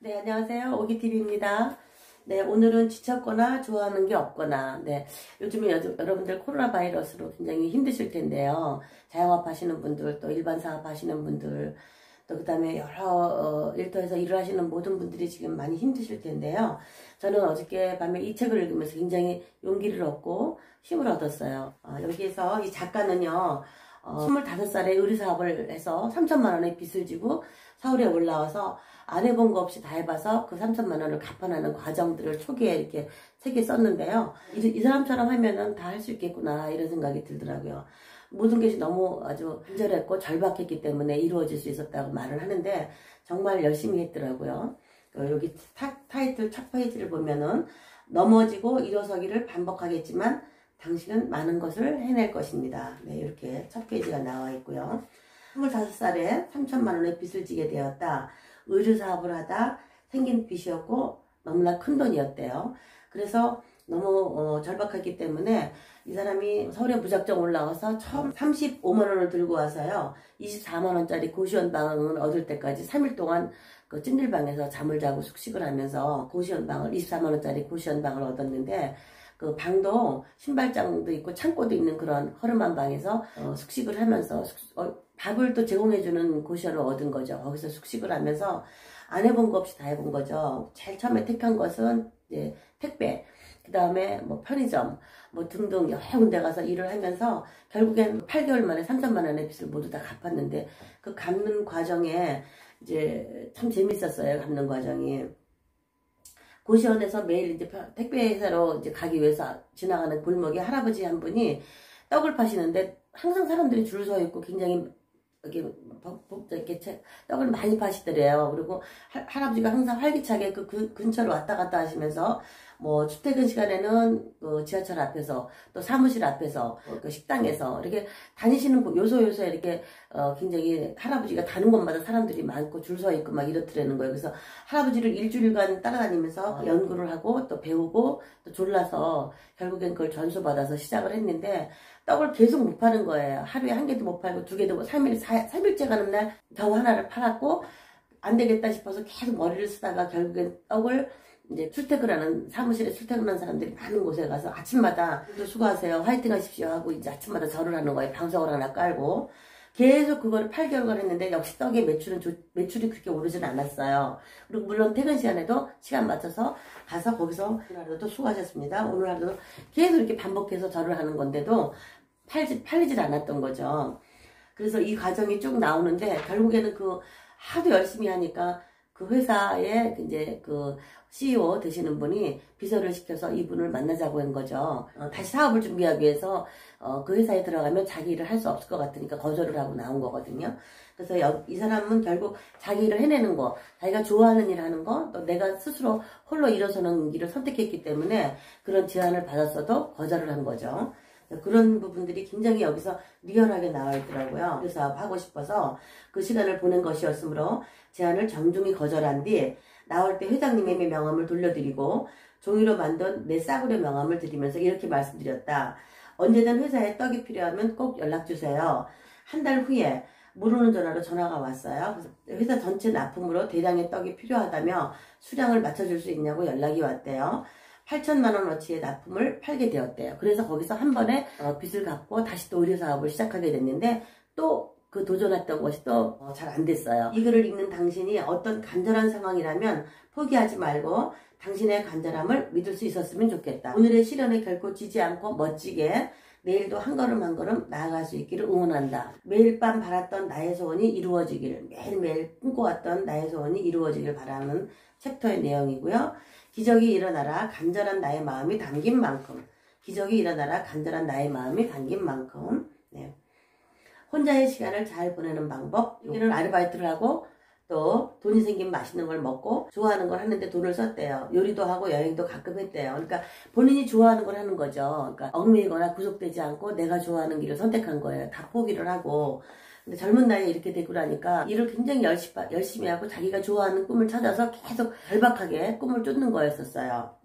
네, 안녕하세요. 오기TV입니다. 네, 오늘은 지쳤거나 좋아하는 게 없거나, 네, 요즘에 여러분들 코로나 바이러스로 굉장히 힘드실 텐데요. 자영업 하시는 분들, 또 일반 사업 하시는 분들, 또 그 다음에 여러 일터에서 일을 하시는 모든 분들이 지금 많이 힘드실 텐데요. 저는 어저께 밤에 이 책을 읽으면서 굉장히 용기를 얻고 힘을 얻었어요. 여기에서 이 작가는요, 25살에 의류사업을 해서 3천만 원의 빚을 지고 서울에 올라와서 안 해본 거 없이 다 해봐서 그 3천만 원을 갚아나는 과정들을 초기에 이렇게 책에 썼는데요. 이 사람처럼 하면은 다 할 수 있겠구나 이런 생각이 들더라고요. 모든 것이 너무 아주 간절했고 절박했기 때문에 이루어질 수 있었다고 말을 하는데 정말 열심히 했더라고요. 여기 타이틀 첫 페이지를 보면은 넘어지고 일어서기를 반복하겠지만 당신은 많은 것을 해낼 것입니다. 네, 이렇게 첫 페이지가 나와 있고요. 25살에 3천만 원의 빚을 지게 되었다. 의류사업을 하다 생긴 빚이었고 너무나 큰 돈이었대요. 그래서 너무 절박했기 때문에 이 사람이 서울에 무작정 올라와서 처음 35만 원을 들고 와서요. 24만 원짜리 고시원방을 얻을 때까지 3일 동안 그 찜질방에서 잠을 자고 숙식을 하면서 고시원방을 24만 원짜리 고시원방을 얻었는데 그 방도 신발장도 있고 창고도 있는 그런 허름한 방에서 숙식을 하면서 밥을 또 제공해주는 고시원을 얻은 거죠. 거기서 숙식을 하면서 안 해본 거 없이 다 해본 거죠. 제일 처음에 택한 것은 이제 택배, 그 다음에 뭐 편의점, 뭐 등등 여러 군데 가서 일을 하면서 결국엔 8개월 만에 3천만 원의 빚을 모두 다 갚았는데 그 갚는 과정에 이제 참 재밌었어요. 갚는 과정이. 고시원에서 매일 이제 택배 회사로 이제 가기 위해서 지나가는 골목에 할아버지 한 분이 떡을 파시는데 항상 사람들이 줄 서 있고 굉장히 이렇게 떡을 많이 파시더래요. 그리고 할아버지가 항상 활기차게 그 근처로 왔다 갔다 하시면서 뭐 출퇴근 시간에는 지하철 앞에서 또 사무실 앞에서 그 식당에서 이렇게 다니시는 요소요소에 이렇게 굉장히 할아버지가 가는 곳마다 사람들이 많고 줄 서 있고 막 이렇더라는 거예요. 그래서 할아버지를 일주일간 따라다니면서 연구를 하고 또 배우고 또 졸라서 결국엔 그걸 전수받아서 시작을 했는데 떡을 계속 못 파는 거예요. 하루에 한 개도 못 팔고 두 개도 3일째 가는 날 겨우 하나를 팔았고 안 되겠다 싶어서 계속 머리를 쓰다가 결국엔 떡을 이제 사무실에 출퇴근하는 사람들이 많은 곳에 가서 아침마다 수고하세요, 화이팅 하십시오 하고 이제 아침마다 절을 하는 거예요. 방석을 하나 깔고. 계속 그거를 8개월간 했는데 역시 떡의 매출이 그렇게 오르진 않았어요. 그리고 물론 퇴근 시간에도 시간 맞춰서 가서 거기서 오늘 하루도 수고하셨습니다. 오늘 하루도 계속 이렇게 반복해서 절을 하는 건데도 팔리질 않았던 거죠. 그래서 이 과정이 쭉 나오는데 결국에는 하도 열심히 하니까 그 회사에 이제 그 CEO 되시는 분이 비서를 시켜서 이분을 만나자고 한 거죠. 다시 사업을 준비하기 위해서 그 회사에 들어가면 자기 일을 할 수 없을 것 같으니까 거절을 하고 나온 거거든요. 그래서 이 사람은 결국 자기 일을 해내는 거, 자기가 좋아하는 일 하는 거, 또 내가 스스로 홀로 일어서는 길을 선택했기 때문에 그런 제안을 받았어도 거절을 한 거죠. 그런 부분들이 굉장히 여기서 리얼하게 나와 있더라고요. 그래서 하고 싶어서 그 시간을 보낸 것이었으므로 제안을 정중히 거절한 뒤 나올 때 회장님의 명함을 돌려드리고 종이로 만든 내 싸구려 명함을 드리면서 이렇게 말씀드렸다. 언제든 회사에 떡이 필요하면 꼭 연락주세요. 한 달 후에 모르는 전화로 전화가 왔어요. 그래서 회사 전체 납품으로 대량의 떡이 필요하다며 수량을 맞춰줄 수 있냐고 연락이 왔대요. 8천만 원어치의 납품을 팔게 되었대요. 그래서 거기서 한 번에 빚을 갚고 다시 또 의류사업을 시작하게 됐는데 또 그 도전했던 것이 또 잘 안 됐어요. 이 글을 읽는 당신이 어떤 간절한 상황이라면 포기하지 말고 당신의 간절함을 믿을 수 있었으면 좋겠다. 오늘의 시련에 결코 지지 않고 멋지게 내일도 한 걸음 한 걸음 나아갈 수 있기를 응원한다. 매일 밤 바랐던 나의 소원이 이루어지기를, 매일매일 꿈꿔왔던 나의 소원이 이루어지길 바라는 챕터의 내용이고요. 기적이 일어나라 간절한 나의 마음이 담긴 만큼. 기적이 일어나라 간절한 나의 마음이 담긴 만큼. 네. 혼자의 시간을 잘 보내는 방법. 여기는 아르바이트를 하고 또 돈이 생기면 맛있는 걸 먹고 좋아하는 걸 하는데 돈을 썼대요. 요리도 하고 여행도 가끔 했대요. 그러니까 본인이 좋아하는 걸 하는 거죠. 그러니까 얽매이거나 구속되지 않고 내가 좋아하는 길을 선택한 거예요. 다 포기를 하고. 근데 젊은 나이에 이렇게 되고 나니까 일을 굉장히 열심히 하고 자기가 좋아하는 꿈을 찾아서 계속 절박하게 꿈을 쫓는 거였었어요.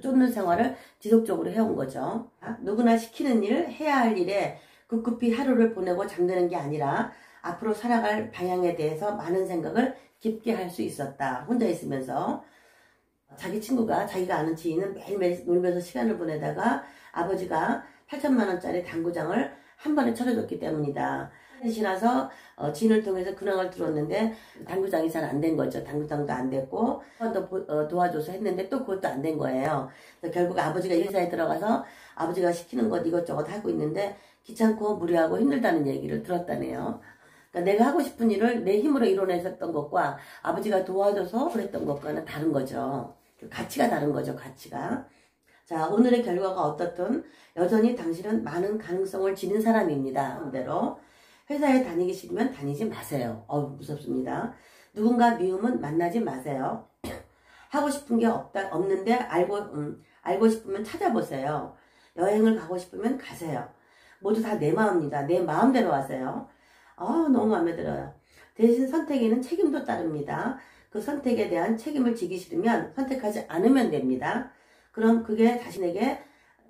쫓는 생활을 지속적으로 해온 거죠. 누구나 시키는 일, 해야 할 일에 급급히 하루를 보내고 잠드는 게 아니라 앞으로 살아갈 방향에 대해서 많은 생각을 깊게 할 수 있었다. 혼자 있으면서. 자기 친구가, 자기가 아는 지인은 매일매일 놀면서 시간을 보내다가 아버지가 8천만 원짜리 당구장을 한 번에 쳐줘줬기 때문이다. 지나서 지인을 통해서 근황을 들었는데 당구장이 잘 안 된 거죠. 당구장도 안 됐고 한 번 더 도와줘서 했는데 또 그것도 안 된 거예요. 결국 아버지가 회사에 들어가서 아버지가 시키는 것 이것저것 하고 있는데 귀찮고 무리하고 힘들다는 얘기를 들었다네요. 그러니까 내가 하고 싶은 일을 내 힘으로 이뤄냈었던 것과 아버지가 도와줘서 그랬던 것과는 다른 거죠. 가치가 다른 거죠. 가치가. 자, 오늘의 결과가 어떻든 여전히 당신은 많은 가능성을 지닌 사람입니다. 그대로 회사에 다니기 싫으면 다니지 마세요. 무섭습니다. 누군가 미우면 만나지 마세요. 하고 싶은 게 없는데 알고 싶으면 찾아보세요. 여행을 가고 싶으면 가세요. 모두 다 내 마음입니다. 내 마음대로 하세요. 너무 마음에 들어요. 대신 선택에는 책임도 따릅니다. 그 선택에 대한 책임을 지기 싫으면 선택하지 않으면 됩니다. 그럼 그게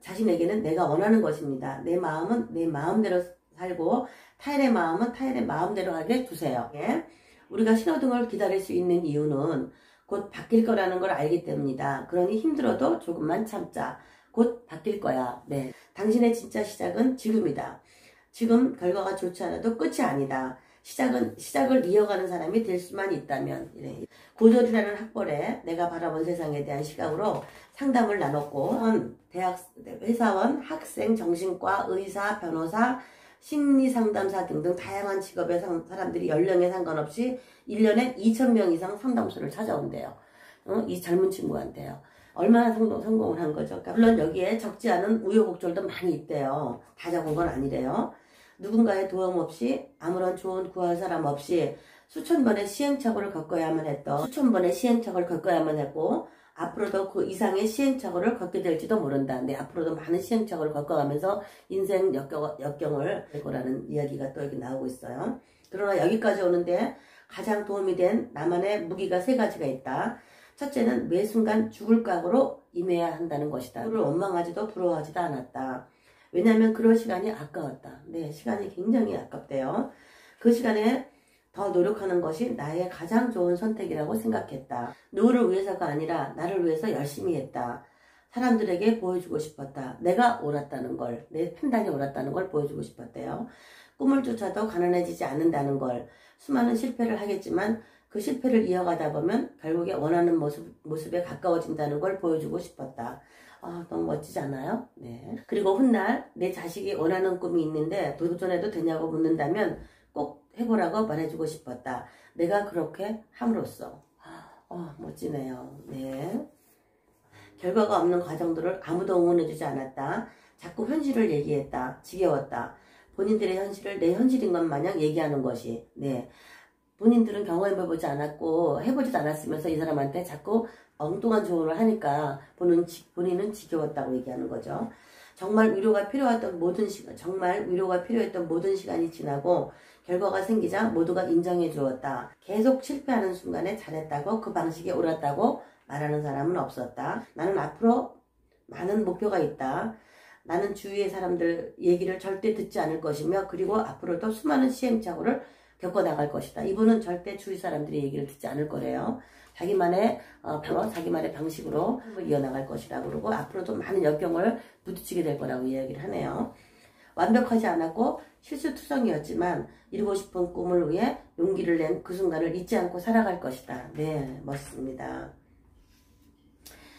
자신에게는 내가 원하는 것입니다. 내 마음은 내 마음대로 살고 타인의 마음은 타인의 마음대로 하게 두세요. 예? 우리가 신호등을 기다릴 수 있는 이유는 곧 바뀔 거라는 걸 알기 때문이다. 그러니 힘들어도 조금만 참자. 곧 바뀔 거야. 네. 당신의 진짜 시작은 지금이다. 지금 결과가 좋지 않아도 끝이 아니다. 시작을 이어가는 사람이 될 수만 있다면. 이래. 고졸이라는 학벌에 내가 바라본 세상에 대한 시각으로 상담을 나눴고 회사원, 학생, 정신과, 의사, 변호사, 심리상담사 등등 다양한 직업의 사람들이 연령에 상관없이 1년에 2,000명 이상 상담소를 찾아온대요. 이 젊은 친구한테요. 얼마나 성공을 한 거죠. 그러니까 물론 여기에 적지 않은 우여곡절도 많이 있대요. 다 적은 건 아니래요. 누군가의 도움 없이 아무런 조언 구할 사람 없이 수천 번의 시행착오를 겪어야만 했고 앞으로도 그 이상의 시행착오를 겪게 될지도 모른다. 근데 앞으로도 많은 시행착오를 겪어가면서 인생 역경을 할 거라는 이야기가 또 여기 나오고 있어요. 그러나 여기까지 오는데 가장 도움이 된 나만의 무기가 3가지가 있다. 첫째는 매 순간 죽을 각오로 임해야 한다는 것이다. 그를 원망하지도 부러워하지도 않았다. 왜냐하면 그럴 시간이 아까웠다. 네, 시간이 굉장히 아깝대요. 그 시간에 더 노력하는 것이 나의 가장 좋은 선택이라고 생각했다. 누구를 위해서가 아니라 나를 위해서 열심히 했다. 사람들에게 보여주고 싶었다. 내가 옳았다는 걸, 내 판단이 옳았다는 걸 보여주고 싶었대요. 꿈을 쫓아도 가난해지지 않는다는 걸, 수많은 실패를 하겠지만 그 실패를 이어가다 보면 결국에 원하는 모습에 가까워진다는 걸 보여주고 싶었다. 너무 멋지지 않아요? 네. 그리고 훗날 내 자식이 원하는 꿈이 있는데 도전해도 되냐고 묻는다면 꼭 해보라고 말해주고 싶었다. 내가 그렇게 함으로써. 멋지네요. 네. 결과가 없는 과정들을 아무도 응원해주지 않았다. 자꾸 현실을 얘기했다. 지겨웠다. 본인들의 현실을 내 현실인 것 마냥 얘기하는 것이. 네. 본인들은 경험해보지 않았고 해보지도 않았으면서 이 사람한테 자꾸 엉뚱한 조언을 하니까 본인은 지겨웠다고 얘기하는 거죠. 정말 위로가 필요했던 모든 시간이 지나고 결과가 생기자 모두가 인정해 주었다. 계속 실패하는 순간에 잘했다고 그 방식이 옳았다고 말하는 사람은 없었다. 나는 앞으로 많은 목표가 있다. 나는 주위의 사람들 얘기를 절대 듣지 않을 것이며 그리고 앞으로도 수많은 시행착오를 겪어나갈 것이다. 이분은 절대 주위 사람들의 얘기를 듣지 않을 거래요. 자기만의 방식으로 이어나갈 것이라고 그러고 앞으로도 많은 역경을 부딪히게 될 거라고 이야기를 하네요. 완벽하지 않았고 실수투성이었지만 이루고 싶은 꿈을 위해 용기를 낸 그 순간을 잊지 않고 살아갈 것이다. 네, 멋있습니다.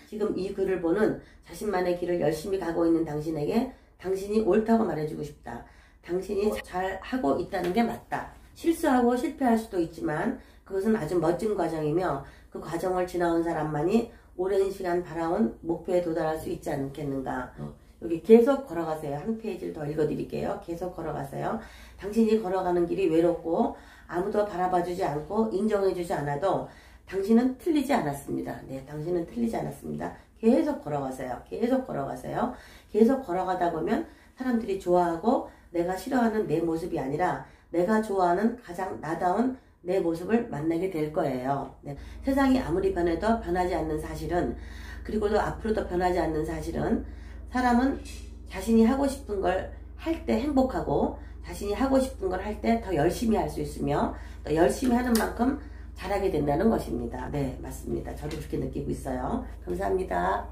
지금 이 글을 보는 자신만의 길을 열심히 가고 있는 당신에게 당신이 옳다고 말해주고 싶다. 당신이 잘하고 있다는 게 맞다. 실수하고 실패할 수도 있지만 그것은 아주 멋진 과정이며 그 과정을 지나온 사람만이 오랜 시간 바라온 목표에 도달할 수 있지 않겠는가. 여기 계속 걸어가세요. 한 페이지를 더 읽어드릴게요. 계속 걸어가세요. 당신이 걸어가는 길이 외롭고 아무도 바라봐주지 않고 인정해주지 않아도 당신은 틀리지 않았습니다. 네, 당신은 틀리지 않았습니다. 계속 걸어가세요. 계속 걸어가세요. 계속 걸어가다 보면 사람들이 좋아하고 내가 싫어하는 내 모습이 아니라 내가 좋아하는 가장 나다운 내 모습을 만나게 될 거예요. 네. 세상이 아무리 변해도 변하지 않는 사실은, 그리고도 앞으로도 변하지 않는 사실은, 사람은 자신이 하고 싶은 걸 할 때 행복하고 자신이 하고 싶은 걸 할 때 더 열심히 할 수 있으며 또 열심히 하는 만큼 잘하게 된다는 것입니다. 네, 맞습니다. 저도 그렇게 느끼고 있어요. 감사합니다.